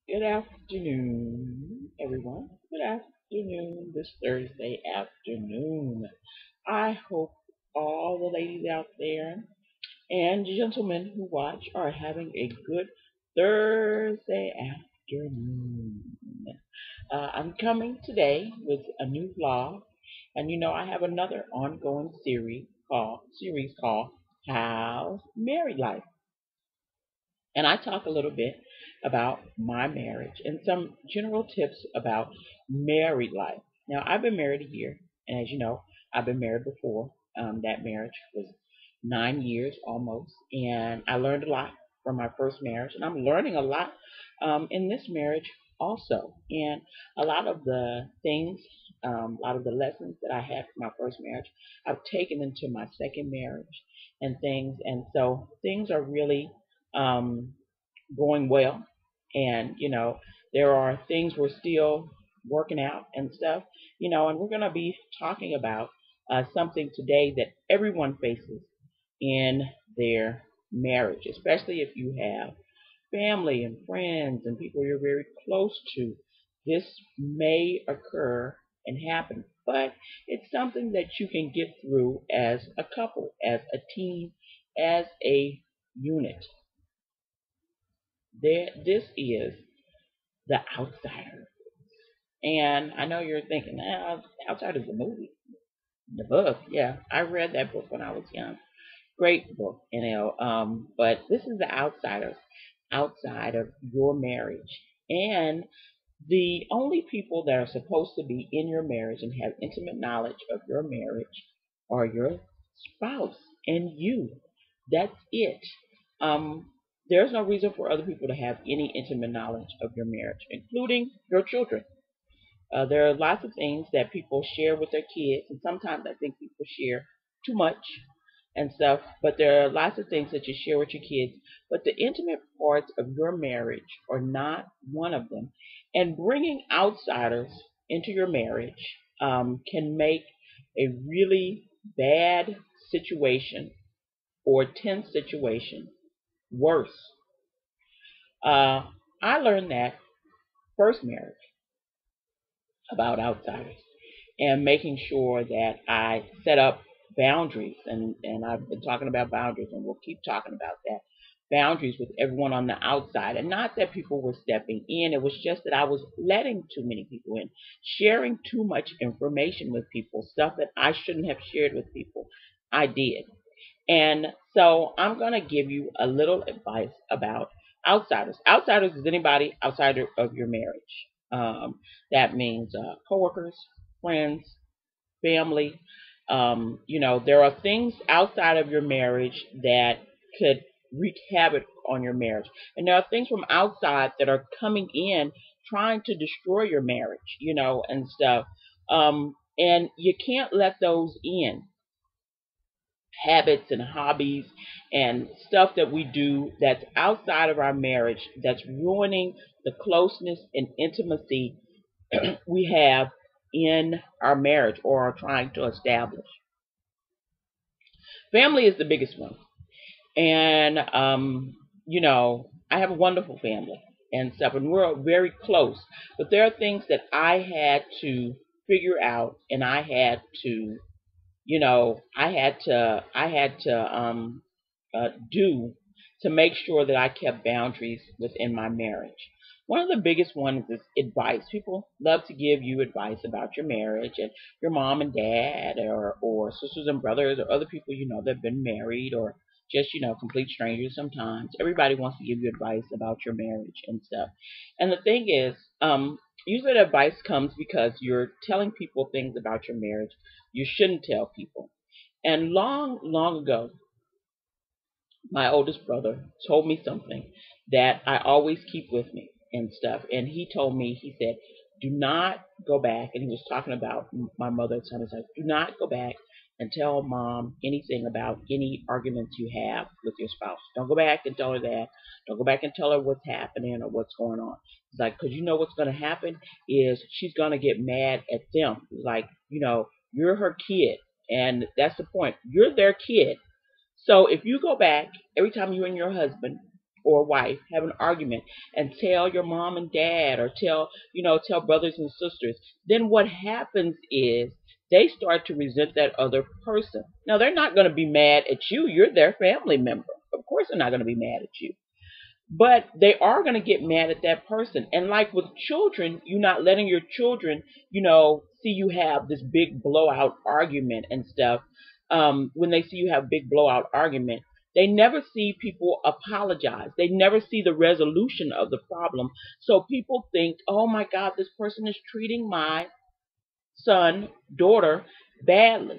Good afternoon, everyone. Good afternoon, this Thursday afternoon. I hope all the ladies out there and gentlemen who watch are having a good Thursday afternoon. I'm coming today with a new vlog, and I have another ongoing series called How's Married Life. And I talk a little bit about my marriage and some general tips about married life. Now, I've been married a year, and as you know, I've been married before. That marriage was 9 years almost, and I learned a lot from my first marriage, and I'm learning a lot in this marriage also. And a lot of the things, a lot of the lessons that I had from my first marriage, I've taken into my second marriage and things, and so things are really um, going well. And, there are things we're still working out and stuff, and we're going to be talking about something today that everyone faces in their marriage, especially if you have family and friends and people you're very close to. This may occur and happen, but it's something that you can get through as a couple, as a team, as a unit. This is The Outsider. And I know you're thinking, Outsider is a movie. The book, yeah. I read that book when I was young. Great book, but this is The Outsiders, outside of your marriage. And the only people that are supposed to be in your marriage and have intimate knowledge of your marriage are your spouse and you. That's it. Um, there's no reason for other people to have any intimate knowledge of your marriage, including your children. There are lots of things that people share with their kids, and sometimes I think people share too much and stuff. But there are lots of things that you share with your kids. But the intimate parts of your marriage are not one of them. And bringing outsiders into your marriage can make a really bad situation or tense situation worse. Uh, I learned that first marriage about outsiders and making sure that I set up boundaries. And I've been talking about boundaries, and we'll keep talking about that. Boundaries with everyone on the outside. And not that people were stepping in, it was just that I was letting too many people in, sharing too much information with people, stuff that I shouldn't have shared with people. I did. And so I'm going to give you a little advice about outsiders. Outsiders is anybody outside of your marriage. That means coworkers, friends, family. There are things outside of your marriage that could wreak havoc on your marriage. And there are things from outside that are coming in trying to destroy your marriage, and stuff. And you can't let those in, habits and hobbies and stuff that we do that's outside of our marriage that's ruining the closeness and intimacy we have in our marriage or are trying to establish. Family is the biggest one. And, I have a wonderful family and stuff, and we're very close. But there are things that I had to figure out, and I had to do to make sure that I kept boundaries within my marriage. One of the biggest ones is advice. People love to give you advice about your marriage and your mom and dad or sisters and brothers or other people that have been married or just, complete strangers sometimes. Everybody wants to give you advice about your marriage and stuff. And the thing is, usually the advice comes because you're telling people things about your marriage you shouldn't tell people. And long, long ago, my oldest brother told me something that I always keep with me and stuff. And he told me, he said, do not go back. And he was talking about my mother and son. He said, do not go back and tell mom anything about any arguments you have with your spouse. Don't go back and tell her that. Don't go back and tell her what's happening or what's going on. It's like, because what's going to happen is she's going to get mad at them. It's like, you're her kid. And that's the point. You're their kid. So if you go back every time you and your husband or wife have an argument and tell your mom and dad, or tell brothers and sisters, then what happens is they start to resent that other person. Now, they're not going to be mad at you. You're their family member. Of course they're not going to be mad at you. But they are going to get mad at that person. And like with children, you're not letting your children, see you have this big blowout argument and stuff. When they see you have big blowout argument, they never see people apologize. They never see the resolution of the problem. So people think, oh my God, this person is treating my son, daughter badly.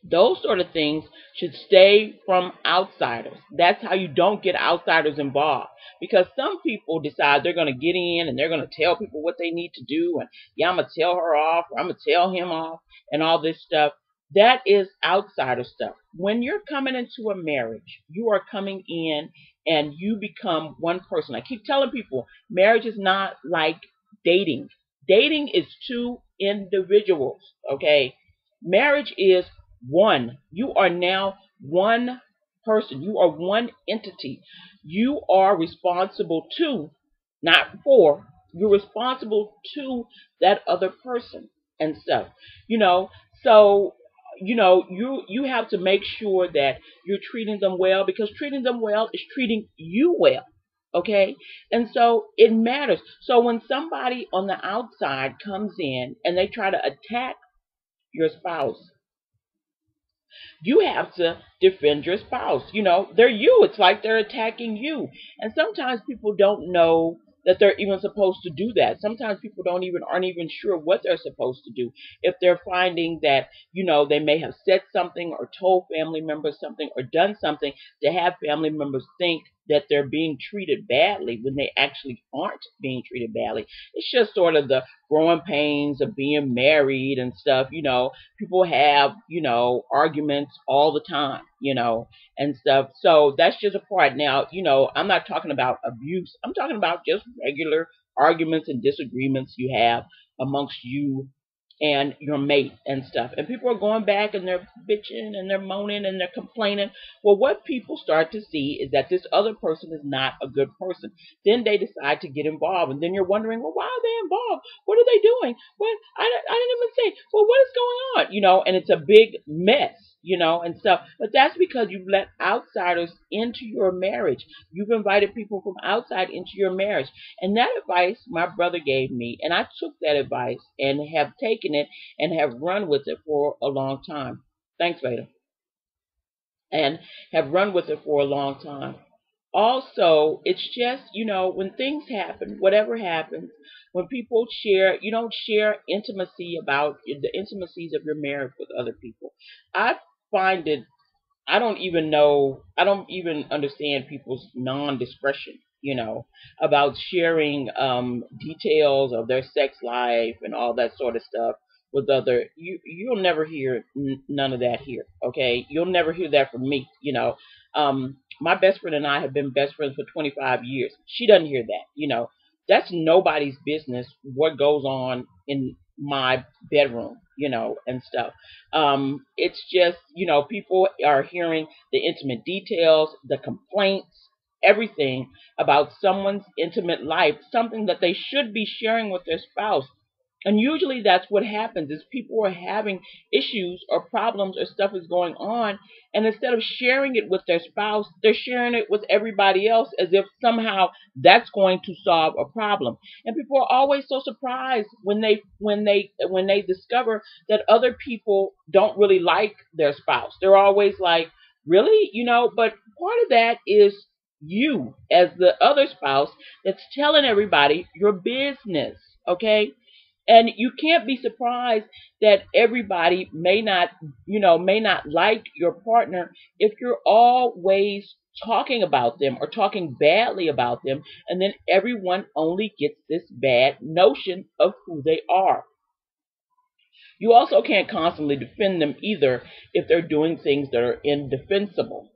Those sort of things should stay from outsiders. That's how you don't get outsiders involved. Because some people decide they're going to get in and they're going to tell people what they need to do. And yeah, I'm going to tell her off, or I'm going to tell him off, and all this stuff. That is outsider stuff. When you're coming into a marriage, you are coming in and you become one person. I keep telling people, marriage is not like dating. Dating is two individuals, okay? Marriage is one. You are now one person. You are one entity. You are responsible to, not for, you're responsible to that other person and stuff. So you have to make sure that you're treating them well, because treating them well is treating you well. Okay? And so it matters. So when somebody on the outside comes in and they try to attack your spouse, you have to defend your spouse. They're you. It's like they're attacking you. And sometimes people don't know that they're even supposed to do that. Sometimes people aren't even sure what they're supposed to do. If they're finding that, they may have said something or told family members something or done something to have family members think that they're being treated badly when they actually aren't being treated badly. It's just sort of the growing pains of being married and stuff. People have, arguments all the time, and stuff. So that's just a part. Now, I'm not talking about abuse. I'm talking about just regular arguments and disagreements you have amongst you and your mate and stuff. And people are going back and they're bitching and they're moaning and they're complaining. Well, what people start to see is that this other person is not a good person. Then they decide to get involved. And then you're wondering, well, why are they involved? What are they doing? Well, I didn't even say, well, what is going on? And it's a big mess, and stuff. But that's because you've let outsiders into your marriage. You've invited people from outside into your marriage. And that advice my brother gave me, and I took that advice and have taken it and have run with it for a long time. Thanks, Veda. And have run with it for a long time. Also, it's just, when things happen, whatever happens, when people share, you don't share intimacy about the intimacies of your marriage with other people. I find it, I don't even understand people's non-discretion, about sharing details of their sex life and all that sort of stuff with you'll never hear none of that here. Okay, you'll never hear that from me. My best friend and I have been best friends for 25 years. She doesn't hear that. That's nobody's business what goes on in my bedroom, and stuff. It's just, people are hearing the intimate details, the complaints, everything about someone's intimate life, something that they should be sharing with their spouse. And usually that's what happens is people are having issues or problems or stuff is going on. And instead of sharing it with their spouse, they're sharing it with everybody else as if somehow that's going to solve a problem. And people are always so surprised when they discover that other people don't really like their spouse. They're always like, really? But part of that is you as the other spouse that's telling everybody your business. Okay? And you can't be surprised that everybody may not like your partner if you're always talking about them or talking badly about them, and then everyone only gets this bad notion of who they are. You also can't constantly defend them either if they're doing things that are indefensible,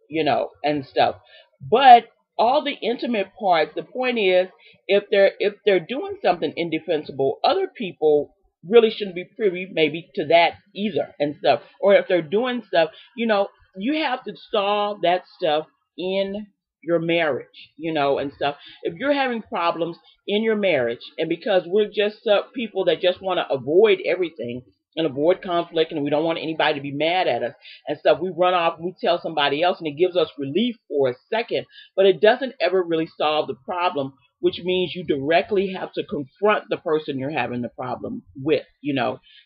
and stuff. But all the intimate parts, the point is, if they're doing something indefensible, other people really shouldn't be privy maybe to that either and stuff. Or if they're doing stuff, you have to solve that stuff in your marriage, and stuff. If you're having problems in your marriage, and because we're just people that just want to avoid everything and avoid conflict, and we don't want anybody to be mad at us and stuff, we run off and we tell somebody else, and it gives us relief for a second, but it doesn't ever really solve the problem, which means you directly have to confront the person you're having the problem with.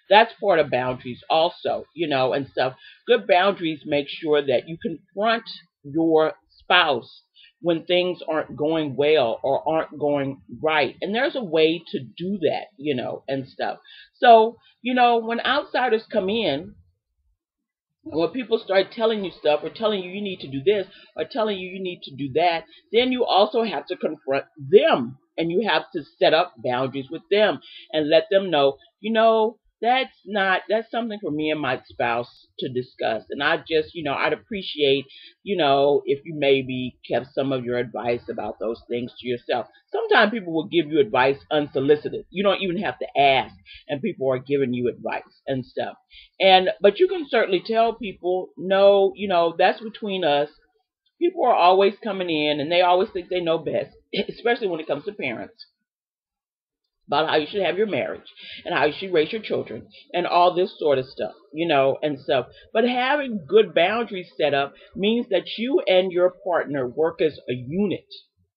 That's part of boundaries also, and stuff. Good boundaries make sure that you confront your spouse when things aren't going well or aren't going right. And there's a way to do that, and stuff. So, when outsiders come in, when people start telling you stuff or telling you you need to do this or telling you you need to do that, then you also have to confront them, and you have to set up boundaries with them and let them know, that's something for me and my spouse to discuss. And I just, I'd appreciate, if you maybe kept some of your advice about those things to yourself. Sometimes people will give you advice unsolicited. You don't even have to ask, and people are giving you advice and stuff. But you can certainly tell people, no, that's between us. People are always coming in and they always think they know best, especially when it comes to parents, about how you should have your marriage and how you should raise your children and all this sort of stuff, and stuff. But having good boundaries set up means that you and your partner work as a unit.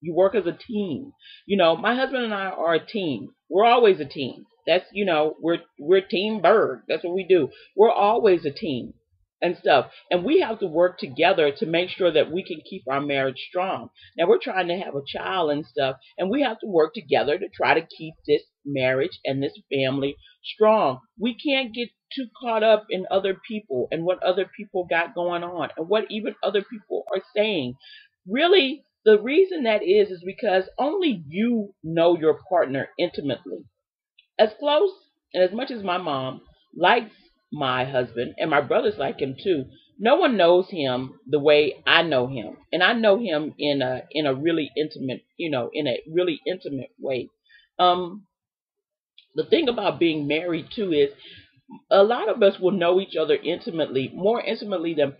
You work as a team. My husband and I are a team. We're always a team. That's, we're Team Berg. That's what we do. We're always a team and stuff. And we have to work together to make sure that we can keep our marriage strong. Now, we're trying to have a child and stuff, and we have to work together to try to keep this marriage and this family strong. We can't get too caught up in other people and what other people got going on and what even other people are saying. Really, the reason that is because only you know your partner intimately. As close and as much as my mom likes my husband, and my brothers like him too, no one knows him the way I know him. And I know him in a really intimate, in a really intimate way. The thing about being married too is a lot of us will know each other intimately, more intimately than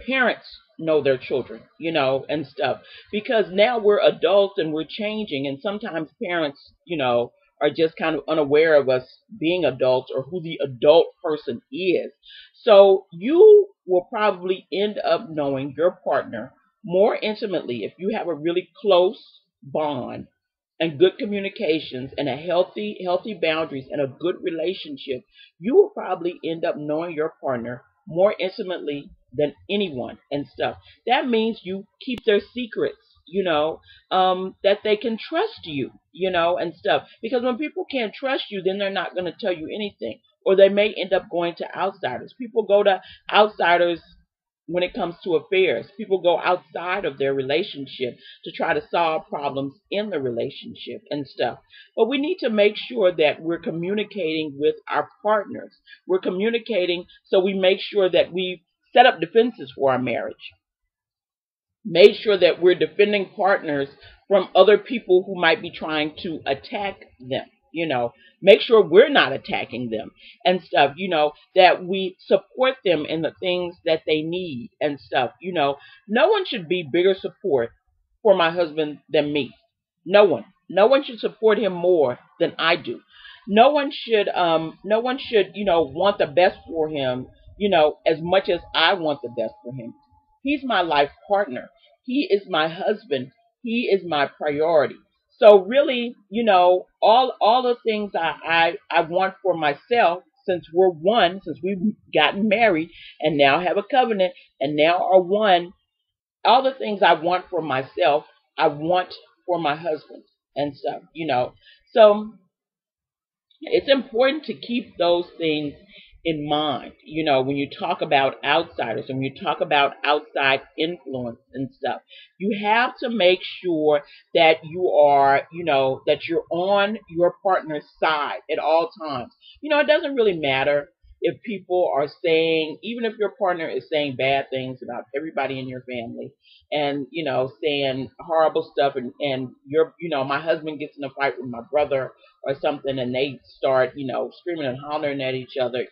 parents know their children, and stuff. Because now we're adults and we're changing, and sometimes parents, are just kind of unaware of us being adults or who the adult person is. So you will probably end up knowing your partner more intimately if you have a really close bond and good communications and a healthy boundaries and a good relationship. You will probably end up knowing your partner more intimately than anyone and stuff. That means you keep their secrets, that they can trust you, and stuff. Because when people can't trust you, then they're not going to tell you anything. Or they may end up going to outsiders. People go to outsiders when it comes to affairs. People go outside of their relationship to try to solve problems in the relationship and stuff. But we need to make sure that we're communicating with our partners. We're communicating so we make sure that we set up defenses for our marriage. Make sure that we're defending partners from other people who might be trying to attack them. Make sure we're not attacking them and stuff, that we support them in the things that they need and stuff. No one should be bigger support for my husband than me. No one. No one should support him more than I do. No one should, want the best for him, as much as I want the best for him. He's my life partner. He is my husband. He is my priority. So really, all the things I want for myself, since we're one, since we've gotten married and now have a covenant and now are one, all the things I want for myself, I want for my husband and stuff, So it's important to keep those things in mind, when you talk about outsiders and when you talk about outside influence and stuff. You have to make sure that you are, that you're on your partner's side at all times. It doesn't really matter if people are saying, even if your partner is saying bad things about everybody in your family and, saying horrible stuff and my husband gets in a fight with my brother or something and they start, screaming and hollering at each other,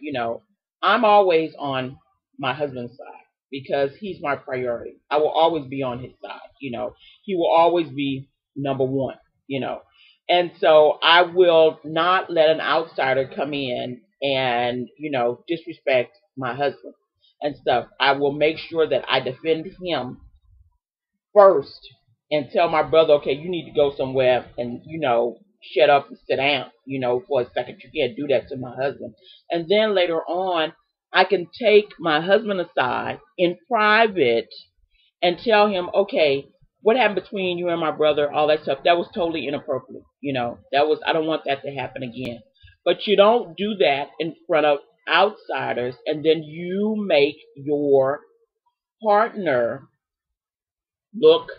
I'm always on my husband's side. because he's my priority. I will always be on his side. He will always be number one. You know, and so I will not let an outsider come in and disrespect my husband and stuff. I will make sure that I defend him first and tell my brother, okay, you need to go somewhere and, shut up and sit down, for a second. You can't do that to my husband. And then later on, I can take my husband aside in private and tell him, okay, what happened between you and my brother, all that stuff, that was totally inappropriate. I don't want that to happen again. But you don't do that in front of outsiders and then you make your partner look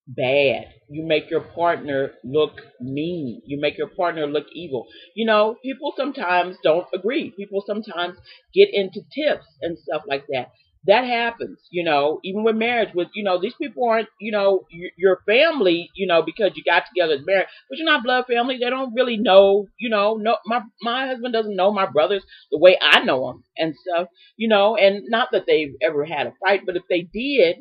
bad. You make your partner look mean. You make your partner look evil. People sometimes don't agree. People sometimes get into tiffs and stuff like that. That happens, even with marriage. With these people aren't, your family, because you got together as married, but you're not blood family. They don't really know, no, my husband doesn't know my brothers the way I know them and stuff, and not that they've ever had a fight, but if they did,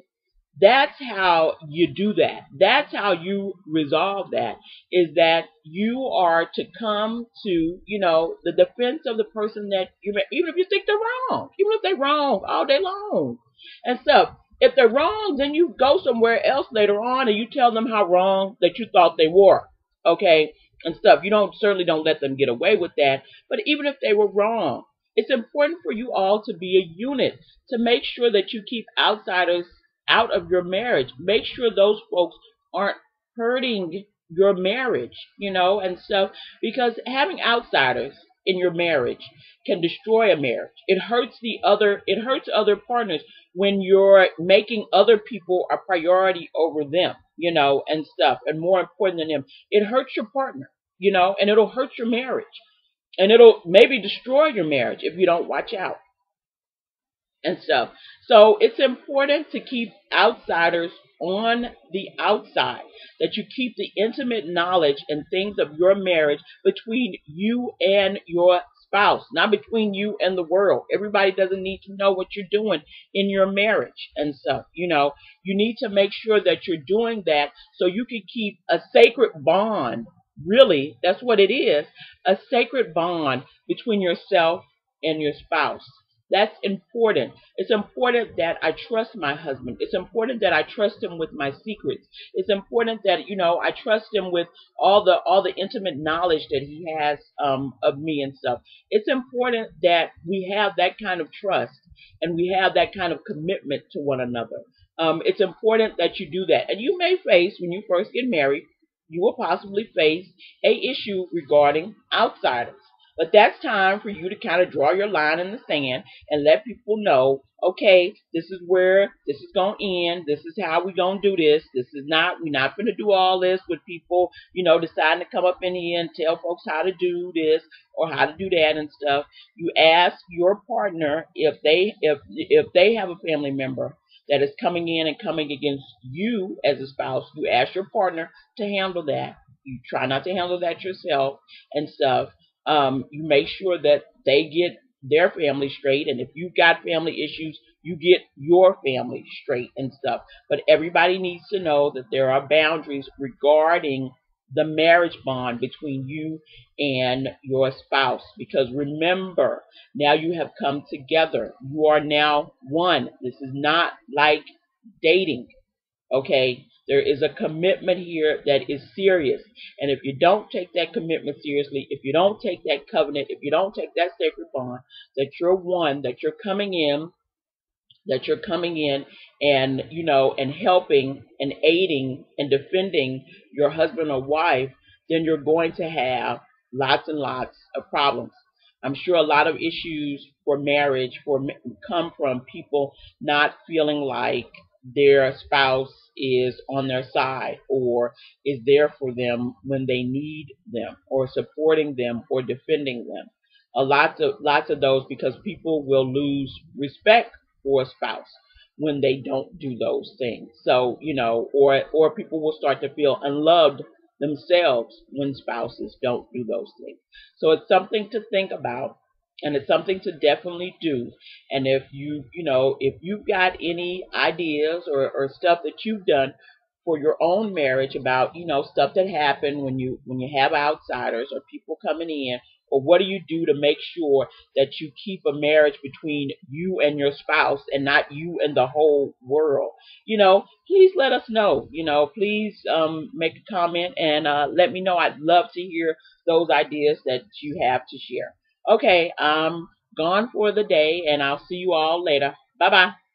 that's how you do that. That's how you resolve that, is that you are to come to, the defense of the person that even if you think they're wrong, even if they're wrong all day long and stuff. If they're wrong, then you go somewhere else later on and you tell them how wrong that you thought they were. Okay? And stuff. Certainly don't let them get away with that. But even if they were wrong, it's important for you all to be a unit, to make sure that you keep outsiders out of your marriage. Make sure those folks aren't hurting your marriage, and stuff. Because having outsiders in your marriage can destroy a marriage. It hurts other partners when you're making other people a priority over them, and stuff, and more important than them. It hurts your partner, and it'll hurt your marriage. And it'll maybe destroy your marriage if you don't watch out and stuff. So it's important to keep outsiders on the outside, that you keep the intimate knowledge and things of your marriage between you and your spouse, not between you and the world. Everybody doesn't need to know what you're doing in your marriage and stuff. You need to make sure that you're doing that so you can keep a sacred bond. Really, that's what it is, a sacred bond between yourself and your spouse. That's important. It's important that I trust my husband. It's important that I trust him with my secrets. It's important that I trust him with all the intimate knowledge that he has of me and stuff. It's important that we have that kind of trust and we have that kind of commitment to one another. It's important that you do that. And you may face, when you first get married, you will possibly face a issue regarding outsiders. But that's time for you to kind of draw your line in the sand and let people know, okay, this is where this is going to end. This is how we're going to do this. We're not going to do all this with people, deciding to come up in here and tell folks how to do this or how to do that and stuff. You ask your partner if they have a family member that is coming in and coming against you as a spouse. You ask your partner to handle that. You try not to handle that yourself and stuff. You make sure that they get their family straight, and if you've got family issues, you get your family straight and stuff. But everybody needs to know that there are boundaries regarding the marriage bond between you and your spouse. Because remember, now you have come together. You are now one. This is not like dating. Okay, there is a commitment here that is serious. And if you don't take that commitment seriously, if you don't take that covenant, if you don't take that sacred bond, that you're one, that you're coming in and, and helping and aiding and defending your husband or wife, then you're going to have lots and lots of problems. I'm sure a lot of issues for marriage come from people not feeling like their spouse is on their side or is there for them when they need them or supporting them or defending them. Lots of those, because people will lose respect for a spouse when they don't do those things. So, or people will start to feel unloved themselves when spouses don't do those things. So it's something to think about. and it's something to definitely do. And if if you've got any ideas or stuff that you've done for your own marriage about, stuff that happened when you have outsiders or people coming in, or what do you do to make sure that you keep a marriage between you and your spouse and not you and the whole world, please let us know. Please make a comment and let me know. I'd love to hear those ideas that you have to share. Okay, I'm gone for the day, and I'll see you all later. Bye bye.